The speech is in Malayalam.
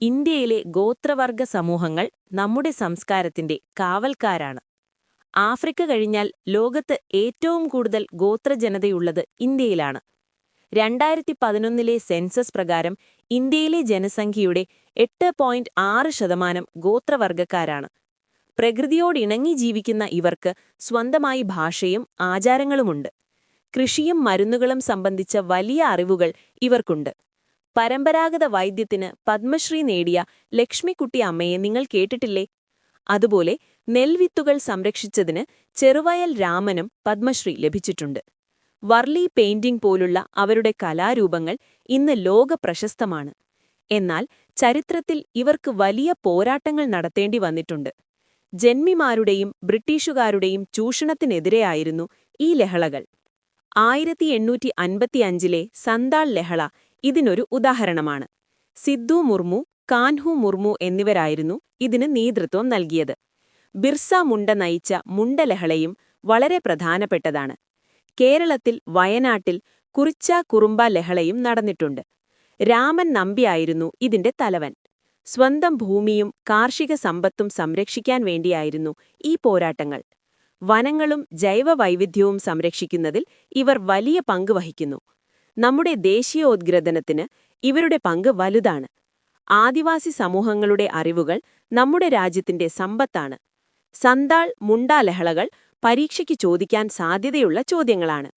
ഇന്ത്യയിലെ ഗോത്രവർഗ സമൂഹങ്ങൾ നമ്മുടെ സംസ്കാരത്തിന്റെ കാവൽക്കാരാണ്. ആഫ്രിക്ക കഴിഞ്ഞാൽ ലോകത്ത് ഏറ്റവും കൂടുതൽ ഗോത്രജനതയുള്ളത് ഇന്ത്യയിലാണ്. 2011 സെൻസസ് പ്രകാരം ഇന്ത്യയിലെ ജനസംഖ്യയുടെ 8.6% ഗോത്രവർഗക്കാരാണ്. പ്രകൃതിയോടിണങ്ങി ജീവിക്കുന്ന ഇവർക്ക് സ്വന്തമായി ഭാഷയും ആചാരങ്ങളുമുണ്ട്. കൃഷിയും മരുന്നുകളും സംബന്ധിച്ച വലിയ അറിവുകൾ ഇവർക്കുണ്ട്. പരമ്പരാഗത വൈദ്യത്തിന് പത്മശ്രീ നേടിയ ലക്ഷ്മിക്കുട്ടി അമ്മയെ നിങ്ങൾ കേട്ടിട്ടില്ലേ? അതുപോലെ നെൽവിത്തുകൾ സംരക്ഷിച്ചതിന് ചെറുവയൽ രാമനും പത്മശ്രീ ലഭിച്ചിട്ടുണ്ട്. വർലി പെയിന്റിംഗ് പോലുള്ള അവരുടെ കലാരൂപങ്ങൾ ഇന്ന് ലോക പ്രശസ്തമാണ്. എന്നാൽ ചരിത്രത്തിൽ ഇവർക്ക് വലിയ പോരാട്ടങ്ങൾ നടത്തേണ്ടി വന്നിട്ടുണ്ട്. ജന്മിമാരുടെയും ബ്രിട്ടീഷുകാരുടെയും ചൂഷണത്തിനെതിരെയായിരുന്നു ഈ ലഹളകൾ. 1855 സന്താൾ ലഹള ഇതിനൊരു ഉദാഹരണമാണ്. സിദ്ധു മുർമു, കാൻഹു മുർമു എന്നിവരായിരുന്നു ഇതിന് നേതൃത്വം നൽകിയത്. ബിർസ മുണ്ട നയിച്ച മുണ്ടലഹളയും വളരെ പ്രധാനപ്പെട്ടതാണ്. കേരളത്തിൽ വയനാട്ടിൽ കുറിച്ച കുറുമ്പ ലഹളയും നടന്നിട്ടുണ്ട്. രാമൻ നമ്പിയായിരുന്നു ഇതിന്റെ തലവൻ. സ്വന്തം ഭൂമിയും കാർഷിക സമ്പത്തും സംരക്ഷിക്കാൻ വേണ്ടിയായിരുന്നു ഈ പോരാട്ടങ്ങൾ. വനങ്ങളും ജൈവവൈവിധ്യവും സംരക്ഷിക്കുന്നതിൽ ഇവർ വലിയ പങ്ക് വഹിക്കുന്നു. നമ്മുടെ ദേശീയോദ്ഗ്രഥനത്തിന് ഇവരുടെ പങ്ക് വലുതാണ്. ആദിവാസി സമൂഹങ്ങളുടെ അറിവുകൾ നമ്മുടെ രാജ്യത്തിന്റെ സമ്പത്താണ്. സന്താൾ മുണ്ട ലഹളകൾ പരീക്ഷയ്ക്ക് ചോദിക്കാൻ സാധ്യതയുള്ള ചോദ്യങ്ങളാണ്.